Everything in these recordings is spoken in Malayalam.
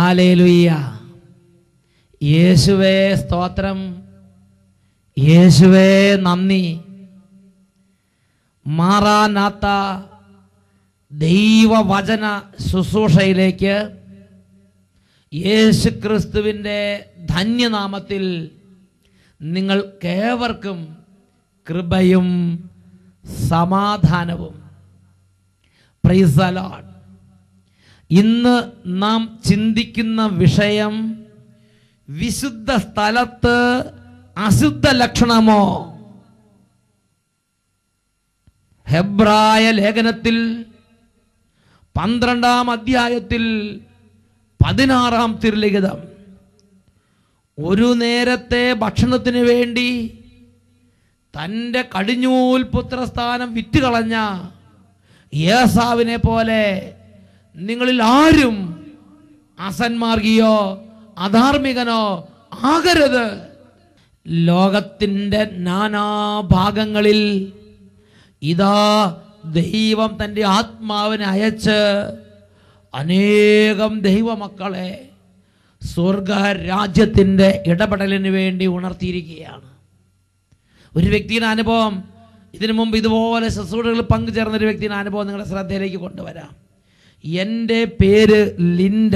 ഹല്ലേലൂയ. യേശുവേ സ്തോത്രം, യേശുവേ നന്ദി. മാറാനാത്ത ദൈവവചന ശുശ്രൂഷയിലേക്ക് യേശു ക്രിസ്തുവിൻ്റെ ധന്യനാമത്തിൽ നിങ്ങൾക്കേവർക്കും കൃപയും സമാധാനവും. Praise the Lord. ഇന്ന് നാം ചിന്തിക്കുന്ന വിഷയം വിശുദ്ധ സ്ഥലത്ത് അശുദ്ധ ലക്ഷണമോ. ഹെബ്രായ ലേഖനത്തിൽ 12-ാം അധ്യായത്തിൽ 16-ാം തിരുലിഖിതം, ഒരു നേരത്തെ ഭക്ഷണത്തിന് വേണ്ടി തൻ്റെ കടിഞ്ഞൂൽ പുത്രസ്ഥാനം വിറ്റുകളഞ്ഞ ഏസാവിനെ പോലെ നിങ്ങളിൽ ആരും അസന്മാർഗിയോ അധാർമികനോ ആകരുത്. ലോകത്തിൻ്റെ നാനാഭാഗങ്ങളിൽ ഇതാ ദൈവം തൻ്റെ ആത്മാവിനെ അയച്ച് അനേകം ദൈവമക്കളെ സ്വർഗരാജ്യത്തിൻ്റെ ഇടപെടലിന് വേണ്ടി ഉണർത്തിയിരിക്കുകയാണ്. ഒരു വ്യക്തിയുടെ അനുഭവം, ഇതിനു മുമ്പ് ഇതുപോലെ ശുശ്രൂഷകളിൽ പങ്കുചേർന്നൊരു വ്യക്തിയുടെ അനുഭവം നിങ്ങളുടെ ശ്രദ്ധയിലേക്ക് കൊണ്ടുവരാം. എൻ്റെ പേര് ലിൻഡ.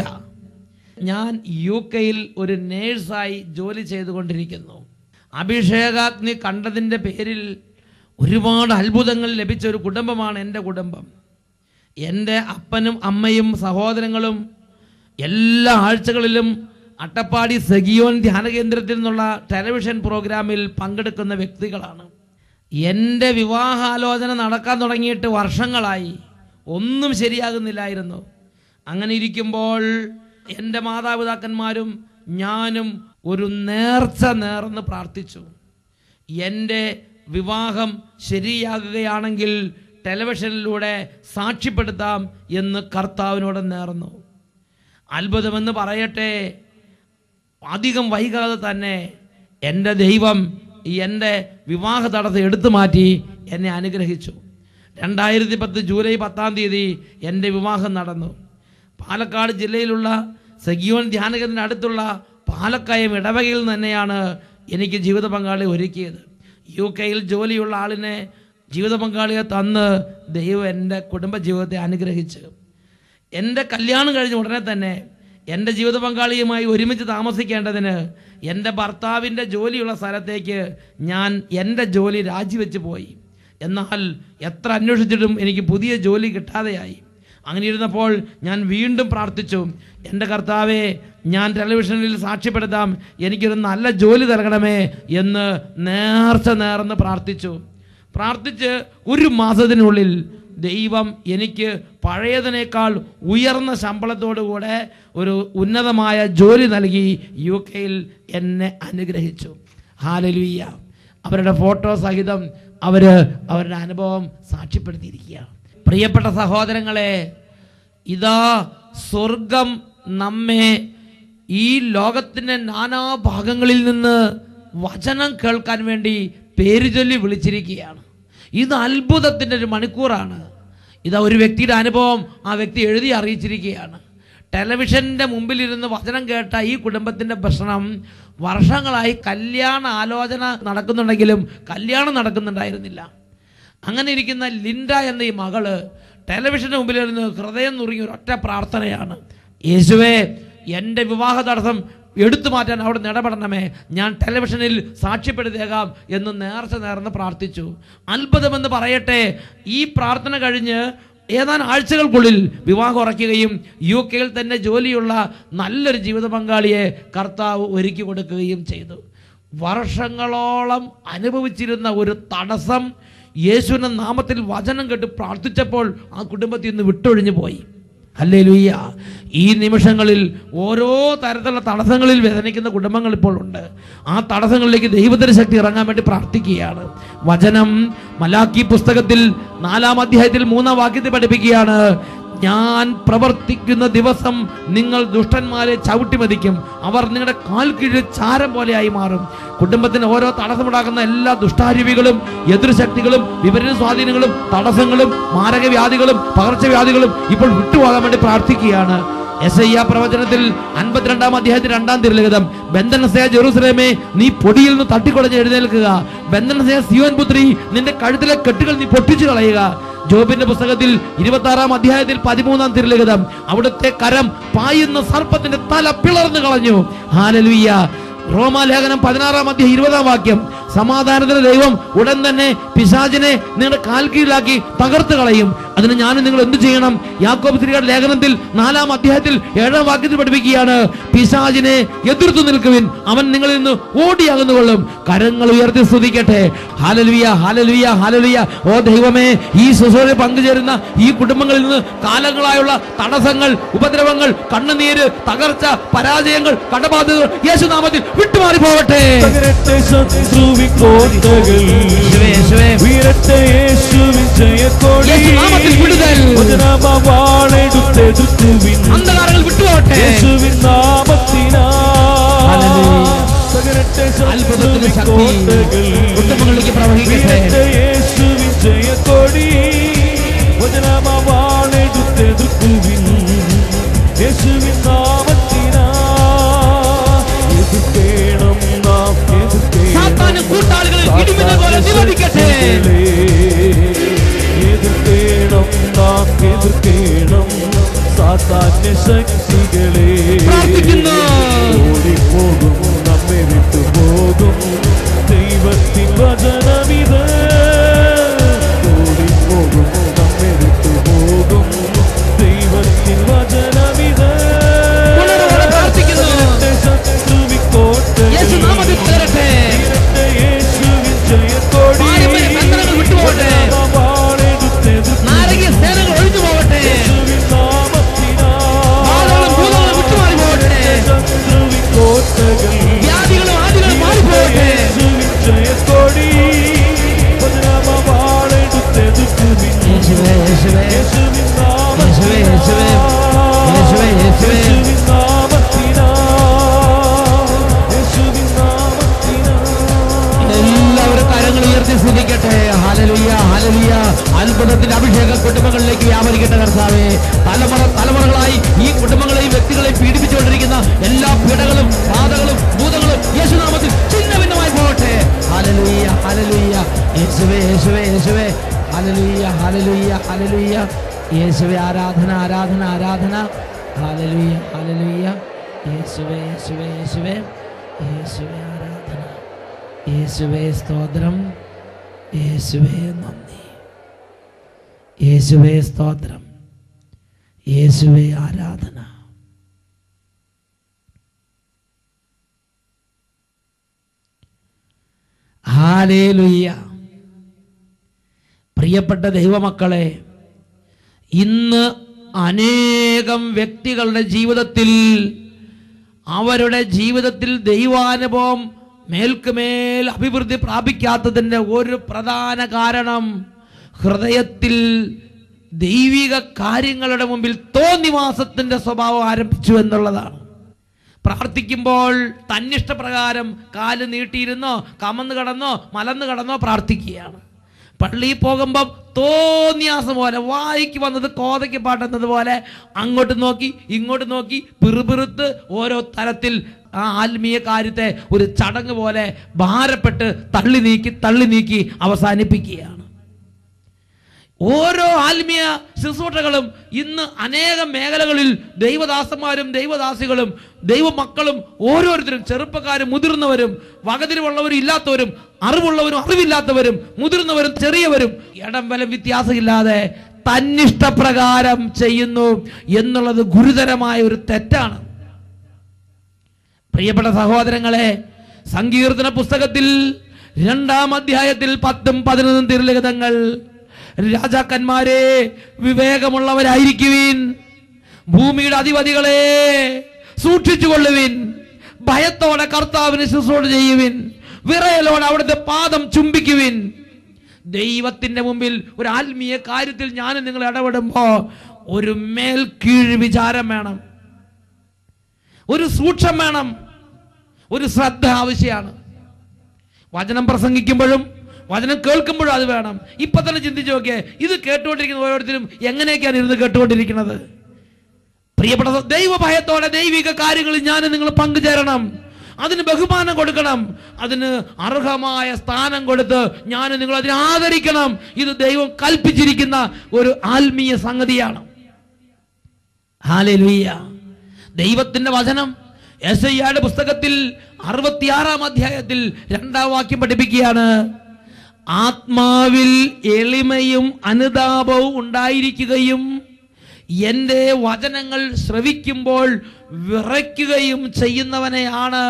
ഞാൻ UK ഒരു നേഴ്സായി ജോലി ചെയ്തുകൊണ്ടിരിക്കുന്നു. അഭിഷേകാഗ്നി കണ്ടതിൻ്റെ പേരിൽ ഒരുപാട് അത്ഭുതങ്ങൾ ലഭിച്ച ഒരു കുടുംബമാണ് എൻ്റെ കുടുംബം. എൻ്റെ അപ്പനും അമ്മയും സഹോദരങ്ങളും എല്ലാ ആഴ്ചകളിലും അട്ടപ്പാടി സഗിയോൻ ധ്യാന കേന്ദ്രത്തിൽ നിന്നുള്ള ടെലിവിഷൻ പ്രോഗ്രാമിൽ പങ്കെടുക്കുന്ന വ്യക്തികളാണ്. എൻ്റെ വിവാഹാലോചന നടക്കാൻ തുടങ്ങിയിട്ട് വർഷങ്ങളായി. ഒന്നും ശരിയാകുന്നില്ലായിരുന്നു. അങ്ങനെ ഇരിക്കുമ്പോൾ എൻ്റെ മാതാപിതാക്കന്മാരും ഞാനും ഒരു നേർച്ച നേർന്ന് പ്രാർത്ഥിച്ചു. എൻ്റെ വിവാഹം ശരിയാകുകയാണെങ്കിൽ ടെലിവിഷനിലൂടെ സാക്ഷ്യപ്പെടുത്താം എന്ന് കർത്താവിനോട് നേർന്നു. അത്ഭുതമെന്ന് പറയട്ടെ, അധികം വൈകാതെ തന്നെ എൻ്റെ ദൈവം എൻ്റെ വിവാഹ തടസ്സം എടുത്തു മാറ്റി എന്നെ അനുഗ്രഹിച്ചു. 2010 ജൂലൈ 10-ാം തീയതി എൻ്റെ വിവാഹം നടന്നു. പാലക്കാട് ജില്ലയിലുള്ള സഗിയോൻ ധ്യാനകേന്ദ്രത്തിന് അടുത്തുള്ള പാലക്കയം ഇടവകയിൽ തന്നെയാണ് എനിക്ക് ജീവിത പങ്കാളി ഒരുക്കിയത്. UK ജോലിയുള്ള ആളിനെ ജീവിത പങ്കാളിയെ തന്ന് ദൈവം എൻ്റെ കുടുംബജീവിതത്തെ അനുഗ്രഹിച്ചു. എൻ്റെ കല്യാണം കഴിഞ്ഞ ഉടനെ തന്നെ എൻ്റെ ജീവിത പങ്കാളിയുമായി ഒരുമിച്ച് താമസിക്കേണ്ടതിന് എൻ്റെ ഭർത്താവിൻ്റെ ജോലിയുള്ള സ്ഥലത്തേക്ക് ഞാൻ എൻ്റെ ജോലി രാജിവെച്ച് പോയി. എന്നാൽ എത്ര അന്വേഷിച്ചിട്ടും എനിക്ക് പുതിയ ജോലി കിട്ടാതെയായി. അങ്ങനെ ഇരുന്നപ്പോൾ ഞാൻ വീണ്ടും പ്രാർത്ഥിച്ചു, എൻ്റെ കർത്താവേ, ഞാൻ ടെലിവിഷനിൽ സാക്ഷ്യപ്പെടുത്താം, എനിക്കൊരു നല്ല ജോലി നൽകണമേ എന്ന് നേർച്ച നേർന്ന് പ്രാർത്ഥിച്ച് ഒരു മാസത്തിനുള്ളിൽ ദൈവം എനിക്ക് പഴയതിനേക്കാൾ ഉയർന്ന ശമ്പളത്തോടുകൂടെ ഒരു ഉന്നതമായ ജോലി നൽകി UK എന്നെ അനുഗ്രഹിച്ചു. ഹല്ലേലൂയ. അവരുടെ ഫോട്ടോ സഹിതം അവരുടെ അനുഭവം സാക്ഷ്യപ്പെടുത്തിയിരിക്കുകയാണ്. പ്രിയപ്പെട്ട സഹോദരങ്ങളെ, ഇതാ സ്വർഗം നമ്മെ ഈ ലോകത്തിൻ്റെ നാനാഭാഗങ്ങളിൽ നിന്ന് വചനം കേൾക്കാൻ വേണ്ടി പേര് ചൊല്ലി വിളിച്ചിരിക്കുകയാണ്. ഇത് അത്ഭുതത്തിൻ്റെ ഒരു മണിക്കൂറാണ്. ഇതാ ഒരു വ്യക്തിയുടെ അനുഭവം ആ വ്യക്തി എഴുതി അറിയിച്ചിരിക്കുകയാണ്. ടെലിവിഷൻ്റെ മുമ്പിലിരുന്ന് വചനം കേട്ട ഈ കുടുംബത്തിൻ്റെ പ്രശ്നം, വർഷങ്ങളായി കല്യാണ ആലോചന നടക്കുന്നുണ്ടെങ്കിലും കല്യാണം നടക്കുന്നുണ്ടായിരുന്നില്ല. അങ്ങനെ ഇരിക്കുന്ന ലിൻഡ എന്ന ഈ മകള് ടെലിവിഷന് മുമ്പിലിരുന്ന് ഹൃദയം നുറുങ്ങിയ ഒരൊറ്റ പ്രാർത്ഥനയാണ്, യേശുവേ, എൻ്റെ വിവാഹ തടസ്സം എടുത്തു മാറ്റാൻ അവിടെ ഇടപെടണമേ, ഞാൻ ടെലിവിഷനിൽ സാക്ഷ്യപ്പെടുത്തിയേക്കാം എന്ന് നേർച്ച നേർന്ന് പ്രാർത്ഥിച്ചു. അത്ഭുതമെന്ന് പറയട്ടെ, ഈ പ്രാർത്ഥന കഴിഞ്ഞ് ഏതാനും ആഴ്ചകൾക്കുള്ളിൽ വിവാഹം ഉറയ്ക്കുകയും UK തന്നെ ജോലിയുള്ള നല്ലൊരു ജീവിത പങ്കാളിയെ കർത്താവ് ഒരുക്കി കൊടുക്കുകയും ചെയ്തു. വർഷങ്ങളോളം അനുഭവിച്ചിരുന്ന ഒരു തടസ്സം യേശുവിൻ്റെ നാമത്തിൽ വചനം കേട്ട് പ്രാർത്ഥിച്ചപ്പോൾ ആ കുടുംബത്തിൽ നിന്ന് വിട്ടൊഴിഞ്ഞു പോയി. ഹല്ലേലൂയ. ഈ നിമിഷങ്ങളിൽ ഓരോ തരത്തിലുള്ള തടസ്സങ്ങളിൽ വേദനിക്കുന്ന കുടുംബങ്ങൾ ഇപ്പോൾ ഉണ്ട്. ആ തടസ്സങ്ങളിലേക്ക് ദൈവത്തിന്റെ ശക്തി ഇറങ്ങാൻ വേണ്ടി പ്രാർത്ഥിക്കുകയാണ്. വചനം മലാക്കി പുസ്തകത്തിൽ 4-ാം അധ്യായത്തിൽ 3-ാം വാക്യത്തിൽ പഠിപ്പിക്കുകയാണ്, ഞാൻ പ്രവർത്തിക്കുന്ന ദിവസം നിങ്ങൾ ദുഷ്ടന്മാരെ ചവിട്ടി മതിക്കും, അവർ നിങ്ങളുടെ കാൽ കീഴിൽ ചാരം പോലെയായി മാറും. കുടുംബത്തിന് ഓരോ തടസ്സമുണ്ടാക്കുന്ന എല്ലാ ദുഷ്ടാരൂപികളും എതിർശക്തികളും വിപരീത സ്വാധീനങ്ങളും തടസ്സങ്ങളും മാരകവ്യാധികളും പകർച്ചവ്യാധികളും ഇപ്പോൾ വിട്ടുപോകാൻ വേണ്ടി പ്രാർത്ഥിക്കുകയാണ്. യെശയ്യാ പ്രവചനത്തിൽ 52-ാം അധ്യായത്തിൽ 2-ാം തിരുലിഖിതം, ബന്ധനസേ ജെറുസലേമേ, നീ പൊടിയിൽ നിന്ന് തട്ടിക്കൊടഞ്ഞ് എഴുന്നേൽക്കുക. ബന്ധനസേ സിയോൻ പുത്രി, നിന്റെ കഴുത്തിലെ കെട്ടുകൾ നീ പൊട്ടിച്ചു കളയുക. ജോബിന്റെ പുസ്തകത്തിൽ 26-ാം അധ്യായത്തിൽ 13-ാം തിരുലിഖിതം, അവിടുത്തെ കരം പായുന്ന സർപ്പത്തിന്റെ തല പിളർന്നു കളഞ്ഞു. ഹല്ലേലൂയ. റോമാലേഖനം 16-ാം അധ്യായം 20-ാം വാക്യം, സമാധാനത്തിന്റെ ദൈവം ഉടൻ തന്നെ പിശാചിനെ നിങ്ങളുടെ കാൽ കീഴിലാക്കി തകർത്ത് കളയും. അതിന് ഞാനും നിങ്ങൾ എന്ത് ചെയ്യണം? യാക്കോബ് ശ്രീയുടെ ലേഖനത്തിൽ 4-ാം അധ്യായത്തിൽ 7-ാം വാക്യത്തിൽ പഠിപ്പിക്കുകയാണ്, പിശാചിനെ എതിർത്തു നിൽക്കുവിൻ, അവൻ നിങ്ങളിൽ നിന്ന് ഓടിയാകുന്നുകൊള്ളും. കരങ്ങൾ ഉയർത്തി സ്തുതിക്കട്ടെ. Hallelujah, hallelujah, hallelujah. ഓ ദൈവമേ, ഈ ശുശ്രൂഷയിൽ പങ്കുചേരുന്ന ഈ കുടുംബങ്ങളിൽ നിന്ന് കാലങ്ങളായുള്ള തടസ്സങ്ങൾ, ഉപദ്രവങ്ങൾ, കണ്ണുനീര്, തകർച്ച, പരാജയങ്ങൾ, കടബാധ്യതകൾ യേശുനാമത്തിൽ വിട്ടുമാറി പോവട്ടെ. അന്ധകാരങ്ങൾ വിട്ടുപോകട്ടെ. അത്ഭുതത്തിന്റെ ശക്തി കുടുംബങ്ങളിലേക്ക് പ്രവഹിക്കട്ടെ. സാത്താനും കൂട്ടാളികളിൽ ഇടിമിന്നൽ പോലെ നിലവിളിക്കട്ടെ. സാത്താന്യ ശക്തികളെ പ്രാർത്ഥിക്കുന്നു. ഓടിപ്പോകും, നമ്മെ വിട്ടുപോകും. ദൈവത്തിൻ വചനമിത്. ഓടിപ്പോകും, നമ്മെ വിട്ടുപോകും. ദൈവത്തിൻ വചനമിത്. പ്രാർത്ഥിക്കുന്നു. യേശുനാമത്തിൽ തേരട്ടെ. ബന്ധനങ്ങൾ വിട്ടുപോകട്ടെ. നാരകീയ സേനകൾ ഒഴിഞ്ഞു പോകട്ടെ. വിട്ടുമാറി പോകട്ടെ. വ്യാധികളും ആദികളും മാറിപ്പോകട്ടെ. യേശുവേ, യേശുവേ, യേശുവേ, യേശുവേ, യേശുവേ, യേശുവേ. എല്ലാവരും കരങ്ങൾ ഉയർത്തി സ്തുതിക്കട്ടെ. Hallelujah, hallelujah. അത്ഭുതത്തിന്റെ അഭിഷേകം കുടുംബങ്ങളിലേക്ക് വ്യാപരിക്കട്ടെ കർത്താവേ. തലമുറകളായി ഈ കുടുംബങ്ങളെയും വ്യക്തികളെയും പീഡിപ്പിച്ചുകൊണ്ടിരിക്കുന്ന എല്ലാ പീഡകളും ബാധകളും ഭൂതങ്ങളും യേശുനാമത്തിൽ ഛിന്നഭിന്നമായി പോകട്ടെ. Hallelujah, hallelujah. യേശുവേ, യേശുവേ, യേശുവേ. Hallelujah, hallelujah, hallelujah. യേശുവേ, ആരാധന, ആരാധന, ആരാധന. Hallelujah, hallelujah. യേശുവേ, യേശുവേ, യേശുവേ, യേശുവേ, ആരാധന. യേശുവേ സ്തോത്രം. യേശുവേ നന്ദി. യേശുവേ സ്തോത്രം. യേശുവേ ആരാധന. ഹല്ലേലൂയ. പ്രിയപ്പെട്ട ദൈവമക്കളെ, ഇന്ന് അനേകം വ്യക്തികളുടെ ജീവിതത്തിൽ അവരുടെ ജീവിതത്തിൽ ദൈവാനുഭവം മേൽക്കുമേൽ അഭിവൃദ്ധി പ്രാപിക്കാത്തതിൻ്റെ ഒരു പ്രധാന കാരണം ഹൃദയത്തിൽ ദൈവിക കാര്യങ്ങളുടെ മുമ്പിൽ തോന്നിവാസത്തിൻ്റെ സ്വഭാവം ആരംഭിച്ചു എന്നുള്ളതാണ്. പ്രാർത്ഥിക്കുമ്പോൾ തന്നിഷ്ടപ്രകാരം കാല് നീട്ടിയിരുന്നോ, കമന്ന് കടന്നോ, മലന്ന് കടന്നോ പ്രാർത്ഥിക്കുകയാണ്. പള്ളിയിൽ പോകുമ്പം തോന്നിയാസം പോലെ, വായിക്ക് വന്നത് കോതയ്ക്ക് പാട്ടുന്നത് പോലെ അങ്ങോട്ട് നോക്കി ഇങ്ങോട്ട് നോക്കി പിറുപിറുത്ത് ഓരോ തരത്തിൽ ആ ആത്മീയ കാര്യത്തെ ഒരു ചടങ്ങ് പോലെ ഭാരപ്പെട്ട് തള്ളി നീക്കി അവസാനിപ്പിക്കുകയാണ്. ഓരോ ആത്മീയ ശുശ്രൂഷകളും ഇന്ന് അനേകം മേഖലകളിൽ ദൈവദാസന്മാരും ദൈവദാസികളും ദൈവമക്കളും ഓരോരുത്തരും, ചെറുപ്പക്കാരും മുതിർന്നവരും, വകതിരിവുള്ളവരും ഇല്ലാത്തവരും, അറിവുള്ളവരും അറിവില്ലാത്തവരും, മുതിർന്നവരും ചെറിയവരും ഇടം വലം വ്യത്യാസമില്ലാതെ തന്നിഷ്ടപ്രകാരം ചെയ്യുന്നു എന്നുള്ളത് ഗുരുതരമായ ഒരു തെറ്റാണ്. പ്രിയപ്പെട്ട സഹോദരങ്ങളെ, സങ്കീർത്തന പുസ്തകത്തിൽ 2-ാം അധ്യായത്തിൽ 10ഉം 11ഉം തിരുലിഖിതങ്ങൾ, രാജാക്കന്മാരെ വിവേകമുള്ളവരായിരിക്കുവിൻ, ഭൂമിയുടെ അധിപതികളെ സൂക്ഷിച്ചുകൊള്ളുവിൻ, ഭയത്തോടെ കർത്താവിന് ശുശ്രൂഷ ചെയ്യുവിൻ, വിറയലോടെ അവിടുത്തെ പാദം ചുംബിക്കുവിൻ. ദൈവത്തിന്റെ മുമ്പിൽ ഒരു ആത്മീയ കാര്യത്തിൽ ഞാനും നിങ്ങൾ ഇടപെടുമ്പോ ഒരു മേൽക്കീഴ് വിചാരം വേണം, ഒരു സൂക്ഷ്മം വേണം, ഒരു ശ്രദ്ധ ആവശ്യമാണ്. വചനം പ്രസംഗിക്കുമ്പോഴും വചനം കേൾക്കുമ്പോഴും അത് വേണം. ഇപ്പൊ തന്നെ ചിന്തിച്ചു നോക്കിയേ, ഇത് കേട്ടുകൊണ്ടിരിക്കുന്ന ഓരോരുത്തരും എങ്ങനെയൊക്കെയാണ് ഇരുന്ന് കേട്ടുകൊണ്ടിരിക്കുന്നത്? പ്രിയപ്പെട്ട ദൈവഭയത്തോടെ ദൈവിക കാര്യങ്ങളിൽ ഞാൻ നിങ്ങൾ പങ്കുചേരണം, അതിന് ബഹുമാനം കൊടുക്കണം, അതിന് അർഹമായ സ്ഥാനം കൊടുത്ത് ഞാൻ നിങ്ങൾ അതിനെ ആദരിക്കണം. ഇത് ദൈവം കൽപ്പിച്ചിരിക്കുന്ന ഒരു ആത്മീയ സംഗതിയാണ്. ഹല്ലേലൂയ. ദൈവത്തിന്റെ വചനം യെശയ്യായുടെ പുസ്തകത്തിൽ 66-ാം അധ്യായത്തിൽ 2-ാം വാക്യം പഠിപ്പിക്കുകയാണ്. ആത്മാവിൽ എളിമയും അനുതാപവും ഉണ്ടായിരിക്കുകയും എൻ്റെ വചനങ്ങൾ ശ്രവിക്കുമ്പോൾ വിറയ്ക്കുകയും ചെയ്യുന്നവനെയാണ്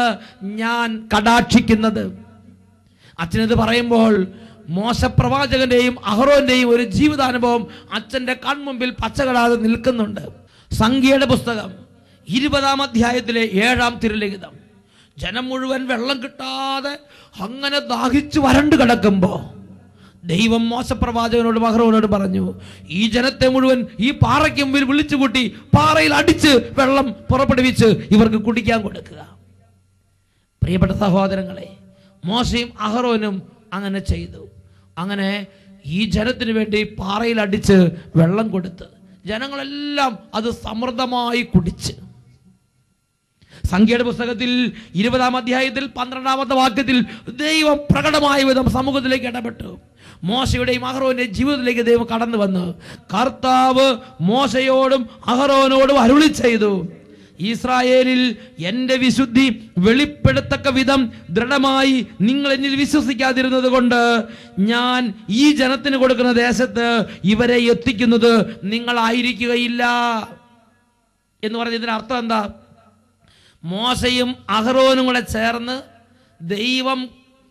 ഞാൻ കടാക്ഷിക്കുന്നത്. അച്ഛനത് പറയുമ്പോൾ മോശപ്രവാചകന്റെയും അഹറോന്റെയും ഒരു ജീവിതാനുഭവം അച്ഛൻ്റെ കൺമുമ്പിൽ പച്ചകളാതെ നിൽക്കുന്നുണ്ട്. സംഖ്യയുടെ പുസ്തകം 20-ാം അധ്യായത്തിലെ 7-ാം തിരുലിഖിതം. ജനം മുഴുവൻ വെള്ളം കിട്ടാതെ അങ്ങനെ ദാഹിച്ചു വരണ്ടു കിടക്കുമ്പോൾ ദൈവം മോശപ്രവാചകനോടും അഹറോനോട് പറഞ്ഞു, ഈ ജനത്തെ മുഴുവൻ ഈ പാറയ്ക്ക് മുമ്പിൽ വിളിച്ചുകൂട്ടി പാറയിൽ അടിച്ച് വെള്ളം പുറപ്പെടുവിച്ച് ഇവർക്ക് കുടിക്കാൻ കൊടുക്കുക. പ്രിയപ്പെട്ട സഹോദരങ്ങളെ, മോശയും അഹറോനും അങ്ങനെ ചെയ്തു. അങ്ങനെ ഈ ജനത്തിന് വേണ്ടി പാറയിൽ അടിച്ച് വെള്ളം കൊടുത്ത് ജനങ്ങളെല്ലാം അത് സമൃദ്ധമായി കുടിച്ച്. സംഖ്യയുടെ പുസ്തകത്തിൽ 20-ാം അധ്യായത്തിൽ 12-ാമത്തെ വാക്യത്തിൽ ദൈവം പ്രകടമായ വിധം സമൂഹത്തിലേക്ക് ഇടപെട്ടു. മോശയുടെയും അഹറോന്റെയും ജീവിതത്തിലേക്ക് ദൈവം കടന്നു വന്ന് കർത്താവ് മോശയോടും അഹറോനോടും അരുളി ചെയ്തു, ഇസ്രായേലിൽ എൻ്റെ വിശുദ്ധി വെളിപ്പെടുത്തക്ക വിധം ദൃഢമായി നിങ്ങൾ എന്നിൽ വിശ്വസിക്കാതിരുന്നത് കൊണ്ട് ഞാൻ ഈ ജനത്തിന് കൊടുക്കുന്ന ദേശത്ത് ഇവരെ എത്തിക്കുന്നത് നിങ്ങളായിരിക്കുകയില്ല എന്ന് പറഞ്ഞതിന്റെ അർത്ഥം എന്താ? മോശയും അഹറോനും കൂടെ ചേർന്ന് ദൈവം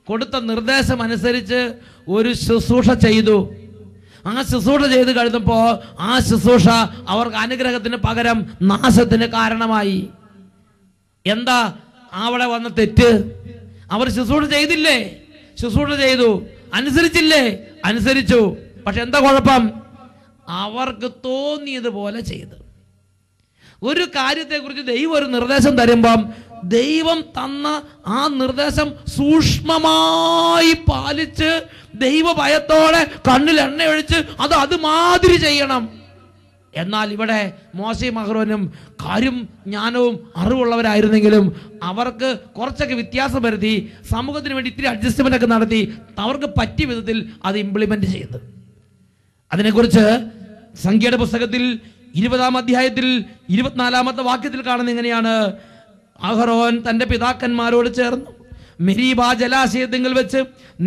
കൊടുത്ത നിർദ്ദേശം അനുസരിച്ച് ഒരു ശുശ്രൂഷ ചെയ്തു. ആ ശുശ്രൂഷ ചെയ്ത് കഴിഞ്ഞപ്പോൾ ആ ശുശ്രൂഷ അവർക്ക് അനുഗ്രഹത്തിന് പകരം നാശത്തിന് കാരണമായി. എന്താ അവിടെ വന്ന തെറ്റ്? അവർ ശുശ്രൂഷ ചെയ്തില്ലേ? ശുശ്രൂഷ ചെയ്തു. അനുസരിച്ചില്ലേ? അനുസരിച്ചു. പക്ഷെ എന്താ കുഴപ്പം? അവർക്ക് തോന്നിയതുപോലെ ചെയ്തു. ഒരു കാര്യത്തെക്കുറിച്ച് ദൈവം ഒരു നിർദ്ദേശം തരുമ്പം ദൈവം തന്ന ആ നിർദ്ദേശം സൂക്ഷ്മമായി പാലിച്ച് ദൈവഭയത്തോടെ കണ്ണിൽ എണ്ണയൊഴിച്ച് അത് അതുമാതിരി ചെയ്യണം. എന്നാൽ ഇവിടെ മോശയും അഹറോനും കാര്യം ജ്ഞാനവും അറിവുള്ളവരായിരുന്നെങ്കിലും അവർക്ക് കുറച്ചൊക്കെ വ്യത്യാസം വരുത്തി സമൂഹത്തിന് വേണ്ടി ഇത്തിരി അഡ്ജസ്റ്റ്മെന്റ് ഒക്കെ നടത്തി അവർക്ക് പറ്റിയ വിധത്തിൽ അത് ഇംപ്ലിമെന്റ് ചെയ്തു. അതിനെക്കുറിച്ച് സംഖ്യയുടെ പുസ്തകത്തിൽ 20-ാം അധ്യായത്തിൽ 24-ാമത്തെ വാക്യത്തിൽ കാണുന്ന ഇങ്ങനെയാണ്: അഹറോൻ തൻ്റെ പിതാക്കന്മാരോട് ചേർന്ന് മെരീബാ ജലാശയത്തിങ്കിൽ വെച്ച്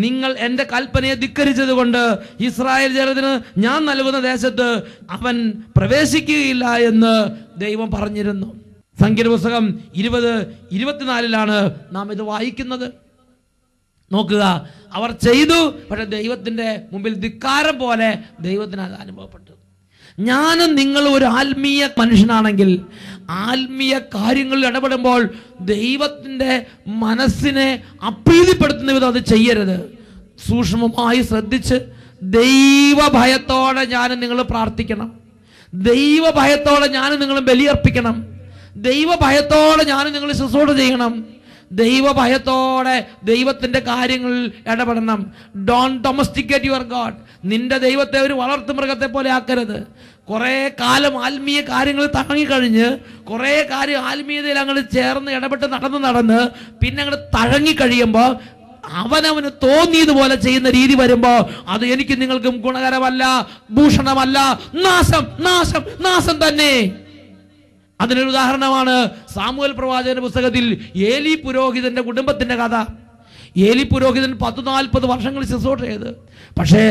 നിങ്ങൾ എൻ്റെ കൽപ്പനയെ ധിക്കരിച്ചത് കൊണ്ട് ഇസ്രായേൽ ജനത്തിന് ഞാൻ നൽകുന്ന ദേശത്ത് അവൻ പ്രവേശിക്കുകയില്ല എന്ന് ദൈവം പറഞ്ഞിരുന്നു. സംഖ്യയുടെ പുസ്തകം 20:24 നാം ഇത് വായിക്കുന്നത്. നോക്കുക, അവർ ചെയ്തു, പക്ഷെ ദൈവത്തിൻ്റെ മുമ്പിൽ ധിക്കാരം പോലെ ദൈവത്തിന് അത് അനുഭവപ്പെട്ടു. ഞാനും നിങ്ങൾ ഒരു ആത്മീയ മനുഷ്യനാണെങ്കിൽ ആത്മീയ കാര്യങ്ങളിൽ ഇടപെടുമ്പോൾ ദൈവത്തിൻ്റെ മനസ്സിനെ അപ്രീതിപ്പെടുത്തുന്ന വിധം അത് ചെയ്യരുത്. സൂക്ഷ്മമായി ശ്രദ്ധിച്ച് ദൈവഭയത്തോടെ ഞാനും നിങ്ങൾ പ്രാർത്ഥിക്കണം. ദൈവഭയത്തോടെ ഞാനും നിങ്ങൾ ബലിയർപ്പിക്കണം. ദൈവഭയത്തോടെ ഞാനും നിങ്ങൾ ശുശ്രൂഷ ചെയ്യണം. ദൈവഭയത്തോടെ ദൈവത്തിന്റെ കാര്യങ്ങളിൽ ഇടപെടണം. Don't domesticate your God. നിന്റെ ദൈവത്തെ ഒരു വളർത്തു മൃഗത്തെ പോലെ ആക്കരുത്. കുറെ കാലം ആത്മീയ കാര്യങ്ങൾ തടങ്ങിക്കഴിഞ്ഞ് കുറെ കാര്യം ആത്മീയതയിൽ അങ്ങോട്ട് ചേർന്ന് ഇടപെട്ട് നടന്ന് പിന്നെ അങ്ങോട്ട് തഴങ്ങിക്കഴിയുമ്പോൾ അവനവന് തോന്നിയതുപോലെ ചെയ്യുന്ന രീതി വരുമ്പോൾ അത് എനിക്ക് നിങ്ങൾക്കും ഗുണകരമല്ല, ഭൂഷണമല്ല, നാശം നാശം നാശം തന്നെ. അതിനൊരു ഉദാഹരണമാണ് സാമുവേൽ പ്രവാചകന്റെ പുസ്തകത്തിൽ ഏലി പുരോഹിതന്റെ കുടുംബത്തിന്റെ കഥ. ഏലി പുരോഹിതൻ 40 വർഷങ്ങൾ ശുശ്രൂഷ ചെയ്ത്, പക്ഷേ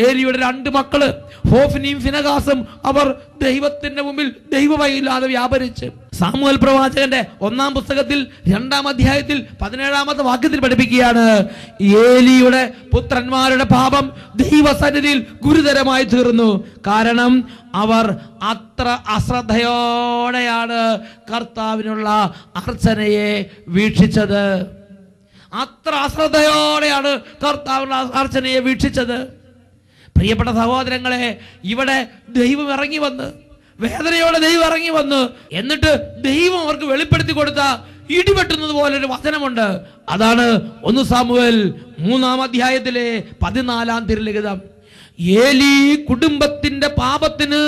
ഏലിയുടെ 2 മക്കള് ഹോഫ്നിയും ഫിനഹാസും അവർ ദൈവത്തിന്റെ മുമ്പിൽ ദൈവഭയമില്ലാതെ വ്യാപരിച്ച്. സാമുവേൽ പ്രവാചകന്റെ 1-ാം പുസ്തകത്തിൽ 2-ാം അധ്യായത്തിൽ 17-ാമത്തെ വാക്യത്തിൽ പഠിപ്പിക്കുകയാണ്: ഏലിയുടെ പുത്രന്മാരുടെ പാപം ദൈവസന്നിധിയിൽ ഗുരുതരമായി തീർന്നു. കാരണം അവർ അത്ര അശ്രദ്ധയോടെയാണ് കർത്താവിനുള്ള അർച്ചനയെ വീക്ഷിച്ചത്. അത്ര അശ്രദ്ധയോടെയാണ് കർത്താവിനുള്ള അർച്ചനയെ വീക്ഷിച്ചത്. പ്രിയപ്പെട്ട സഹോദരങ്ങളെ, ഇവിടെ ദൈവം ഇറങ്ങി വന്ന്, വേദനയോടെ ദൈവം ഇറങ്ങി വന്ന്, എന്നിട്ട് ദൈവം അവർക്ക് വെളിപ്പെടുത്തി കൊടുത്ത ഇടിവെട്ടുന്നത് പോലൊരു വചനമുണ്ട്. അതാണ് 1 സാമുവേൽ 3-ാം14-ാം തിരുലിഖിതം. ഏലി കുടുംബത്തിന്റെ പാപത്തിന്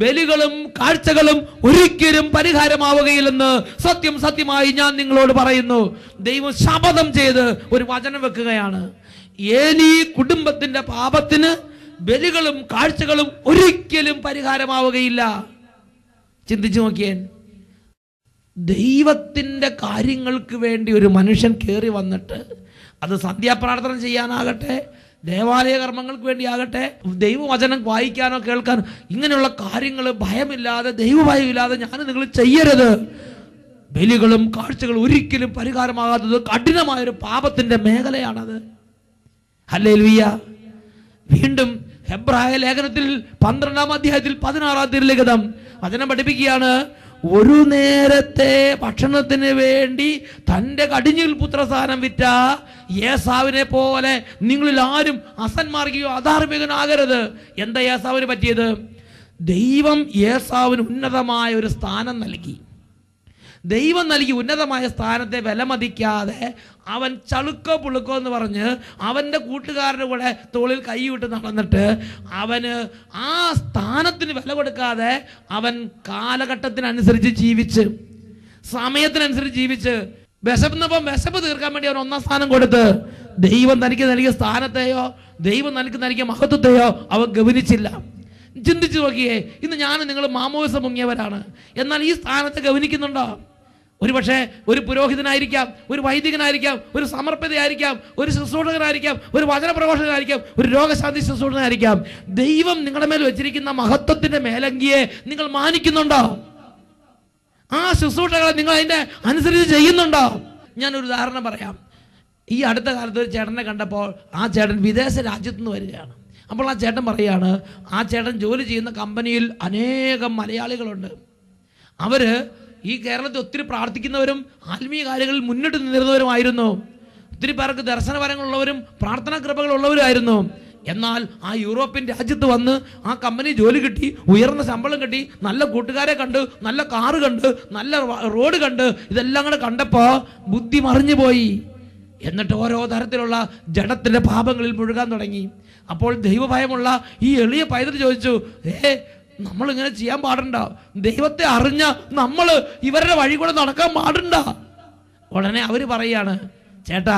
ബലികളും കാഴ്ചകളും ഒരിക്കലും പരിഹാരമാവുകയില്ലെന്ന് സത്യം സത്യമായി ഞാൻ നിങ്ങളോട് പറയുന്നു. ദൈവം ശപഥം ചെയ്ത് ഒരു വചനം വെക്കുകയാണ്. ഏലി കുടുംബത്തിന്റെ പാപത്തിന് ബലികളും കാഴ്ചകളും ഒരിക്കലും പരിഹാരമാവുകയില്ല. ചിന്തിച്ചു നോക്കിയേ. ദൈവത്തിന്റെ കാര്യങ്ങൾക്ക് വേണ്ടി ഒരു മനുഷ്യൻ കയറി വന്നിട്ട്, അത് സന്ധ്യാപ്രാർത്ഥന ചെയ്യാനാകട്ടെ, ദേവാലയ കർമ്മങ്ങൾക്ക് വേണ്ടിയാകട്ടെ, ദൈവവചനം വായിക്കാനോ കേൾക്കാനോ, ഇങ്ങനെയുള്ള കാര്യങ്ങൾ ഭയമില്ലാതെ, ദൈവഭയമില്ലാതെ ഞാൻ നിങ്ങൾ ചെയ്യരുത്. ബലികളും കാഴ്ചകളും ഒരിക്കലും പരിഹാരമാകാത്തത് കഠിനമായൊരു പാപത്തിന്റെ മേഖലയാണത്. ഹല്ലേലൂയ. വീണ്ടും ഹെബ്രായ ലേഖനത്തിൽ 12-ാം അധ്യായത്തിൽ 16-ാം തിരുലിഖിതം വചനം പഠിപ്പിക്കുകയാണ്. ഒരു നേരത്തെ ഭക്ഷണത്തിന് വേണ്ടി തൻ്റെ കടിഞ്ഞിൽ പുത്രസ്ഥാനം വിറ്റ ഏസാവിനെ പോലെ നിങ്ങളിൽ ആരും അസന്മാർഗിയോ അധാർമികനാകരുത്. എന്താ ഏസാവിന് പറ്റിയത്? ദൈവം ഏസാവിന് ഉന്നതമായ ഒരു സ്ഥാനം നൽകി. ദൈവം നൽകി ഉന്നതമായ സ്ഥാനത്തെ വിലമതിക്കാതെ അവൻ ചളുക്കോ പുളുക്കോ എന്ന് പറഞ്ഞ് അവൻ്റെ കൂട്ടുകാരുടെ കൂടെ തോളിൽ കൈവിട്ട് നടന്നിട്ട് അവന് ആ സ്ഥാനത്തിന് വില കൊടുക്കാതെ അവൻ കാലഘട്ടത്തിനനുസരിച്ച് ജീവിച്ച്, സമയത്തിനനുസരിച്ച് ജീവിച്ച്, വിശന്നപ്പം വിശപ്പ് തീർക്കാൻ വേണ്ടി അവൻ 1-ാം സ്ഥാനം കൊടുത്ത് ദൈവം തനിക്ക് നൽകിയ സ്ഥാനത്തെയോ ദൈവം തനിക്ക് നൽകിയ മഹത്വത്തെയോ അവൻ ഗവനിച്ചില്ല. ചിന്തിച്ചു നോക്കിയേ. ഇന്ന് ഞാനും നിങ്ങൾ മാമോദിസം മുങ്ങിയവരാണ്. എന്നാൽ ഈ സ്ഥാനത്തെ ഗവനിക്കുന്നുണ്ടോ? ഒരുപക്ഷെ ഒരു പുരോഹിതനായിരിക്കാം, ഒരു വൈദികനായിരിക്കാം, ഒരു സമർപ്പിതയായിരിക്കാം, ഒരു ശുശ്രൂഷകനായിരിക്കാം, ഒരു വചനപ്രഘോഷകനായിരിക്കാം, ഒരു രോഗശാന്തി ശുശ്രൂഷകനായിരിക്കാം. ദൈവം നിങ്ങളുടെ മേൽ വെച്ചിരിക്കുന്ന മഹത്വത്തിന്റെ മേലങ്കിയെ നിങ്ങൾ മാനിക്കുന്നുണ്ടോ? ആ ശുശ്രൂഷകളെ നിങ്ങൾ അതിന്റെ അനുസരിച്ച് ചെയ്യുന്നുണ്ടോ? ഞാനൊരു ഉദാഹരണം പറയാം. ഈ അടുത്ത കാലത്ത് ഒരു ചേട്ടനെ കണ്ടപ്പോൾ ആ ചേട്ടൻ വിദേശ രാജ്യത്തു നിന്ന് വരികയാണ്. അപ്പോൾ ആ ചേട്ടൻ പറയുകയാണ്, ആ ചേട്ടൻ ജോലി ചെയ്യുന്ന കമ്പനിയിൽ അനേകം മലയാളികളുണ്ട്. അവർ ഈ കേരളത്തിൽ ഒത്തിരി പ്രാർത്ഥിക്കുന്നവരും ആത്മീയ കാര്യങ്ങളിൽ മുന്നിട്ട് നിന്നിരുന്നവരുമായിരുന്നു. ഒത്തിരി പേർക്ക് ദർശനപരങ്ങളുള്ളവരും പ്രാർത്ഥനാ കൃപകളുള്ളവരുമായിരുന്നു. എന്നാൽ ആ യൂറോപ്യൻ രാജ്യത്ത് വന്ന് ആ കമ്പനി ജോലി കിട്ടി, ഉയർന്ന ശമ്പളം കിട്ടി, നല്ല കൂട്ടുകാരെ കണ്ട്, നല്ല കാറ് കണ്ട്, നല്ല റോഡ് കണ്ട്, ഇതെല്ലാം കൂടെ കണ്ടപ്പോൾ ബുദ്ധി മറിഞ്ഞു പോയി. എന്നിട്ട് ഓരോ തരത്തിലുള്ള ജഡത്തിന്റെ പാപങ്ങളിൽ മുഴുകാൻ തുടങ്ങി. അപ്പോൾ ദൈവഭയമുള്ള ഈ എളിയ പൈതൽ ചോദിച്ചു, നമ്മളിങ്ങനെ ചെയ്യാൻ പാടണ്ട, ദൈവത്തെ അറിഞ്ഞ നമ്മൾ ഇവരുടെ വഴി കൂടെ നടക്കാൻ പാടണ്ട. ഉടനെ അവർ പറയാണ്, ചേട്ടാ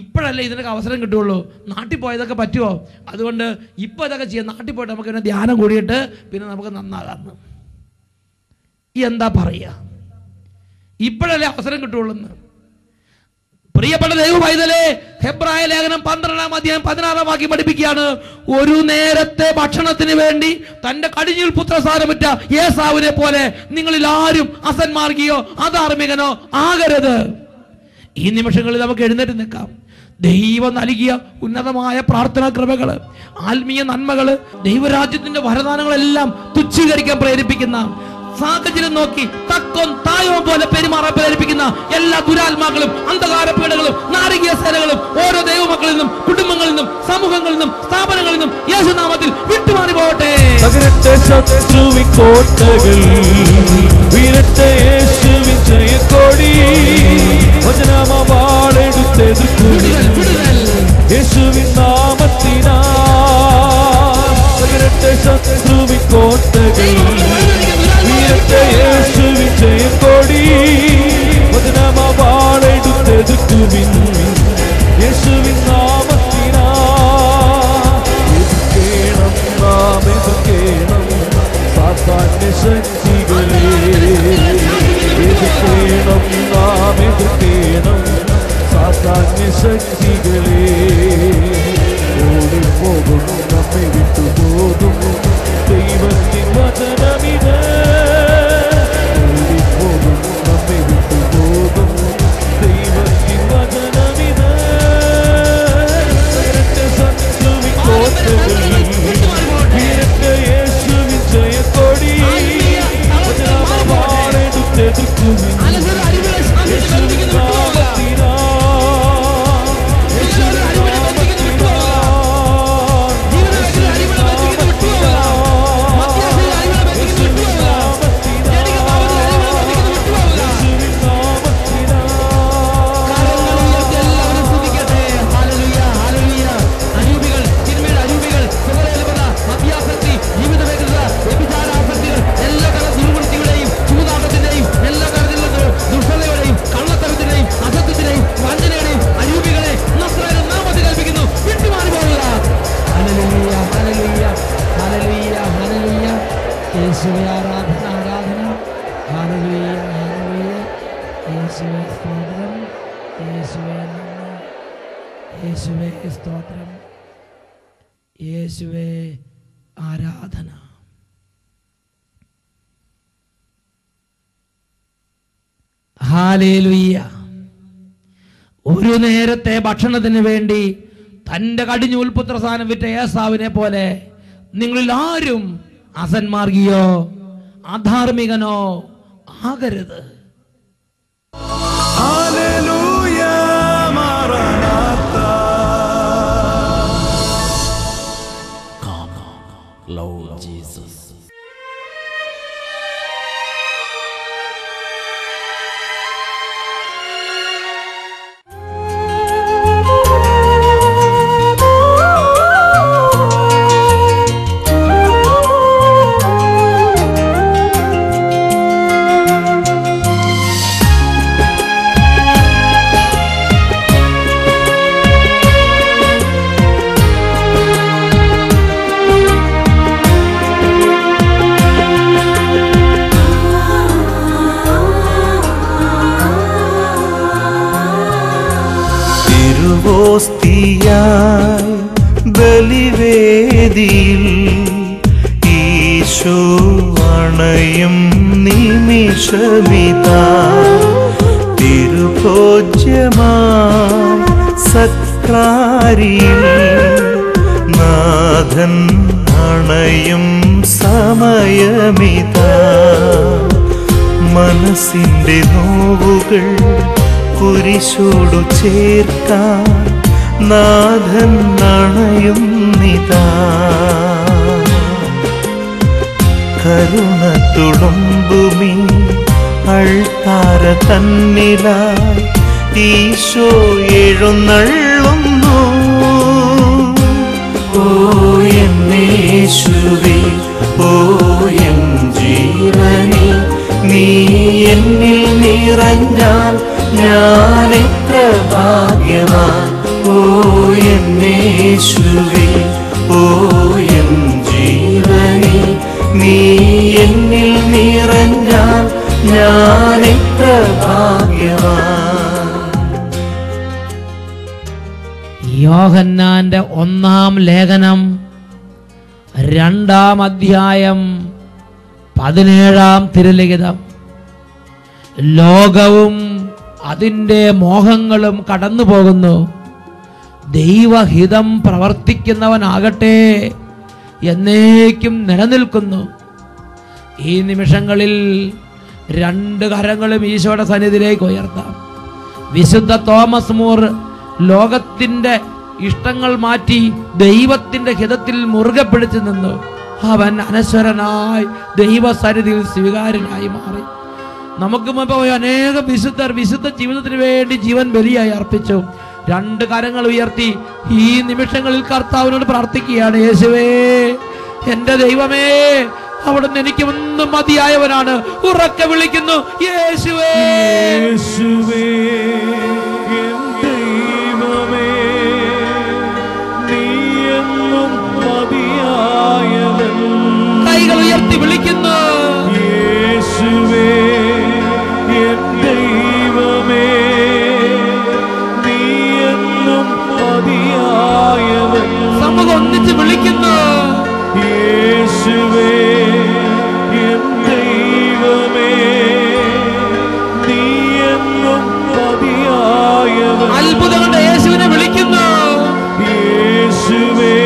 ഇപ്പോഴല്ലേ ഇതിനൊക്കെ അവസരം കിട്ടുള്ളൂ, നാട്ടിൽ പോയതൊക്കെ പറ്റുമോ? അതുകൊണ്ട് ഇപ്പോൾ ഇതൊക്കെ ചെയ്യാം, നാട്ടിൽ പോയിട്ട് നമുക്ക് പിന്നെ ധ്യാനം കൂടിയിട്ട് പിന്നെ നമുക്ക് നന്നാകാമെന്ന്. എന്താ പറയുക? ഇപ്പോഴല്ലേ അവസരം കിട്ടുള്ളൂ എന്ന്. പ്രിയപ്പെട്ട ദൈവപൈതലേ, ഹെബ്രായ ലേഖനം 12-ാം അധ്യായം 16-ാം വാക്യം പഠിപ്പിക്കുകയാണ്. ഒരു നേരത്തെ ഭക്ഷണത്തിന് വേണ്ടി തന്റെ കടിഞ്ഞിൽ പുത്രസ്ഥാനം വിറ്റ ഏസാവിനെ പോലെ നിങ്ങളിൽ ആരും അസന്മാർഗിയോ അധാർമികനോ ആകരുത്. ഈ നിമിഷങ്ങളിൽ നമുക്ക് എഴുന്നേറ്റ് നിൽക്കാം. ദൈവം നൽകിയ ഉന്നതമായ പ്രാർത്ഥനാ കൃപകള്, ആത്മീയ നന്മകള്, ദൈവരാജ്യത്തിന്റെ വരദാനങ്ങളെല്ലാം തുച്ഛീകരിക്കാൻ പ്രേരിപ്പിക്കുന്ന, സാഹചര്യം നോക്കി തക്കോം തായവും പോലെ പെരുമാറാൻ പ്രേരിപ്പിക്കുന്ന എല്ലാ ദുരാത്മാക്കളും, അന്ധകാര പീഡകളും, നാരകീയ സേനകളും ഓരോ ദൈവമക്കളിൽ നിന്നും, കുടുംബങ്ങളിൽ നിന്നും, സമൂഹങ്ങളിൽ നിന്നും, സ്ഥാപനങ്ങളിൽ നിന്നും യേശുനാമത്തിൽ വിട്ടുമാറി പോകട്ടെ. യേശുവിൻ നാമത്തിനാൽ ശത്രുവിൻ കോട്ടകൾ വിജയക്കൊടി വചനമാവാളെടുത്തെതിർക്കുവിൻ. യേശുവിൻ നാമത്തിനാൽ നാം എതിർക്കേണം സാത്താന്യ ശക്തികളെ. എതിർക്കേണം യേശുവേ സ്തോത്രം, യേശുവേ നന്ദി, യേശുവേ സ്തോത്രം, യേശുവേ ആരാധന. ഹല്ലേലൂയ. ഒരു നേരത്തെ ഭക്ഷണത്തിന് വേണ്ടി തൻ്റെ കടിഞ്ഞൂൽ പുത്രസ്ഥാനം വിറ്റ ഏസാവിനെ പോലെ നിങ്ങളിൽ ആരും അസന്മാർഗിയോ അധാർമികനോ ആകരുത്. ഹല്ലേലൂയ മാറാനാത്ത. Come, Lord Jesus. തിരുവോസ്തിയായി ബലിവേദിയിൽ ഈശോ അണയും നിമിഷമിതാ. തിരുഭോജ്യമായി സത്കാരിയിൽ നാഥൻ അണയും സമയമിതാ. മനസ്സിൻ്റെ നോവുകൾ കുരിശോടു ചേർക്കാൻ നാഥൻ അണയുന്നിതാ. കരുണ തുളുമ്പുമീ അൾത്താര തന്നിലായി ഈശോ എഴുന്നള്ളുന്നു. ഓ എന്നേശുവേ, ഓ എൻ ജീവനേ, നീ എന്നിൽ നിറഞ്ഞാൽ ഞാൻ എത്ര ഭാഗ്യവാൻ. ഓ എന്നേശുവേ, ഓ എൻ ജീവനേ, നീ എന്നിൽ നിറഞ്ഞാൽ ഞാൻ എത്ര ഭാഗ്യവാൻ. യോഹന്നാന്റെ 1-ാം ലേഖനം 2-ാം അധ്യായം 17-ാം തിരുലിഖിതം. ലോകവും അതിൻ്റെ മോഹങ്ങളും കടന്നു പോകുന്നു, ദൈവഹിതം പ്രവർത്തിക്കുന്നവനാകട്ടെ എന്നേക്കും നിലനിൽക്കുന്നു. ഈ നിമിഷങ്ങളിൽ 2 കരങ്ങളും ഈശോയുടെ സന്നിധിയിലേക്ക് ഉയർത്താം. വിശുദ്ധ തോമസ് മൂർ ലോകത്തിൻ്റെ ഇഷ്ടങ്ങൾ മാറ്റി ദൈവത്തിൻ്റെ ഹിതത്തിൽ മുറുകെ പിടിച്ചു നിന്നു. അവൻ അനശ്വരനായി ദൈവസന്നിധിയിൽ സ്വീകാര്യനായി മാറി. നമുക്ക് മുമ്പ് അനേകം വിശുദ്ധർ വിശുദ്ധ ജീവിതത്തിന് വേണ്ടി ജീവൻ ബലിയായി അർപ്പിച്ചു. 2 കരങ്ങൾ ഉയർത്തി ഈ നിമിഷങ്ങളിൽ കർത്താവിനോട് പ്രാർത്ഥിക്കുകയാണ്. യേശുവേ, എന്റെ ദൈവമേ, അവിടുന്ന് എനിക്ക് ഒന്നും മതിയായവനാണ്. ഉറക്കെ വിളിക്കുന്നു, യേശുവേ, യേശുവേ, എൻ ദൈവമേ, നീ എന്നും മതിയായവൻ. കൈകൾ ഉയർത്തി വിളിക്കുന്നു, യേശുവേ, എൻ ദൈവമേ, നീ എന്നും മതിയായവൻ. സമൂഹം ഒന്നിച്ച് വിളിക്കുന്നു, യേശുവേ, എൻ ദൈവമേ, നീ എന്നും മതിയായവൻ. അത്ഭുതങ്ങളുടെ യേശുവിനെ വിളിക്കുന്നു, യേശുവേ,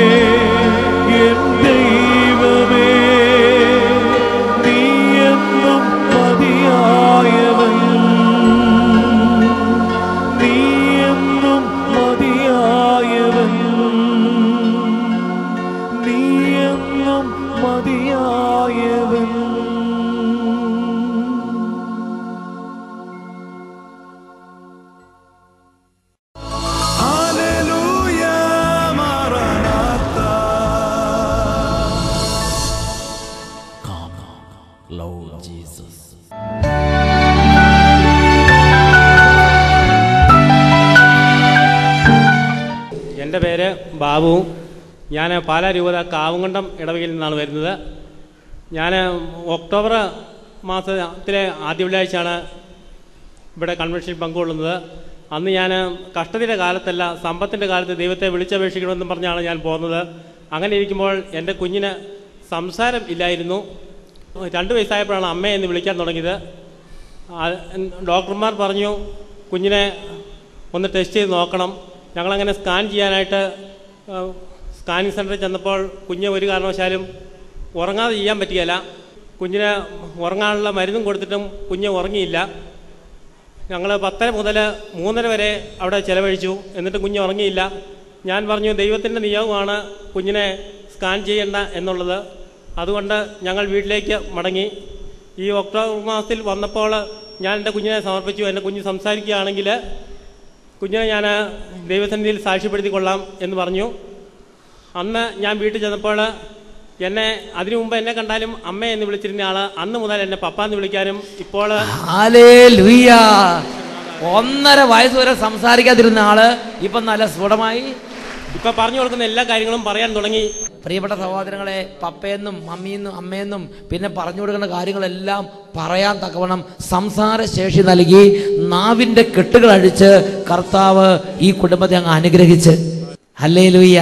എൻ ദൈവമേ, നീ എന്നും മതിയായവൻ. നീ എന്നും മതിയായവൻ. നീ എന്നും മതിയായവൻ. ഹല്ലേലൂയ മാറാനാത്ത. Come, Lord Jesus. എൻ്റെ പേര് ബാബു. ഞാൻ പാലാ രൂപത കാവുംകണ്ടം ഇടവകയിൽ നിന്നാണ് വരുന്നത്. ഞാൻ ഒക്ടോബർ മാസത്തിലെ ആദ്യ വെള്ളിയാഴ്ചയാണ് ഇവിടെ കൺവെൻഷനിൽ പങ്കുകൊള്ളുന്നത്. അന്ന് ഞാൻ കഷ്ടതയുടെ കാലത്തല്ല, സമ്പത്തിൻ്റെ കാലത്ത് ദൈവത്തെ വിളിച്ചപേക്ഷിക്കണമെന്ന് പറഞ്ഞാണ് ഞാൻ പോകുന്നത്. അങ്ങനെ ഇരിക്കുമ്പോൾ എൻ്റെ കുഞ്ഞിന് സംസാരം ഇല്ലായിരുന്നു. 2 വയസ്സായപ്പോഴാണ് അമ്മയെ എന്ന് വിളിക്കാൻ തുടങ്ങിയത്. ഡോക്ടർമാർ പറഞ്ഞു കുഞ്ഞിനെ ഒന്ന് ടെസ്റ്റ് ചെയ്ത് നോക്കണം. ഞങ്ങളങ്ങനെ സ്കാൻ ചെയ്യാനായിട്ട് സ്കാനിങ് സെൻറ്ററിൽ ചെന്നപ്പോൾ കുഞ്ഞ് ഒരു കാരണവശാലും ഉറങ്ങാതെ ചെയ്യാൻ പറ്റുകയില്ല. കുഞ്ഞിന് ഉറങ്ങാനുള്ള മരുന്നും കൊടുത്തിട്ടും കുഞ്ഞ് ഉറങ്ങിയില്ല. ഞങ്ങൾ 10 മുതൽ 3:30 വരെ അവിടെ ചിലവഴിച്ചു. എന്നിട്ട് കുഞ്ഞ് ഉറങ്ങിയില്ല. ഞാൻ പറഞ്ഞു ദൈവത്തിൻ്റെ നിയോഗമാണ് കുഞ്ഞിനെ സ്കാൻ ചെയ്യേണ്ട എന്നുള്ളത്. അതുകൊണ്ട് ഞങ്ങൾ വീട്ടിലേക്ക് മടങ്ങി. ഈ ഒക്ടോബർ മാസത്തിൽ വന്നപ്പോൾ ഞാൻ എൻ്റെ കുഞ്ഞിനെ സമർപ്പിച്ചു. എൻ്റെ കുഞ്ഞ് സംസാരിക്കുകയാണെങ്കിൽ കുഞ്ഞിനെ ഞാൻ ദൈവസന്നിധിയിൽ സാക്ഷ്യപ്പെടുത്തിക്കൊള്ളാം എന്ന് പറഞ്ഞു. അന്ന് ഞാൻ വീട്ടിൽ ചെന്നപ്പോൾ എന്നെ അതിനു മുമ്പ് എന്നെ കണ്ടാലും അമ്മ എന്ന് വിളിച്ചിരുന്ന ആള് അന്ന് മുതൽ എന്നെ പപ്പ എന്ന് വിളിക്കാനും ഇപ്പോൾ 1.5 വയസ്സ് വരെ സംസാരിക്കാതിരുന്ന ആള് ഇപ്പൊ നല്ല സ്ഫുടമായി ഇപ്പൊ പറഞ്ഞു കൊടുക്കുന്ന എല്ലാ കാര്യങ്ങളും പറയാൻ തുടങ്ങി. പ്രിയപ്പെട്ട സഹോദരങ്ങളെ, പപ്പയെന്നും മമ്മിയെന്നും അമ്മയെന്നും പിന്നെ പറഞ്ഞു കൊടുക്കുന്ന കാര്യങ്ങളെല്ലാം പറയാൻ തക്കവണ്ണം സംസാരശേഷി നൽകി നാവിന്റെ കെട്ടുകൾ അഴിച്ച് കർത്താവ് ഈ കുടുംബത്തെ അങ്ങ് അനുഗ്രഹിച്ച്. ഹല്ലേലൂയ.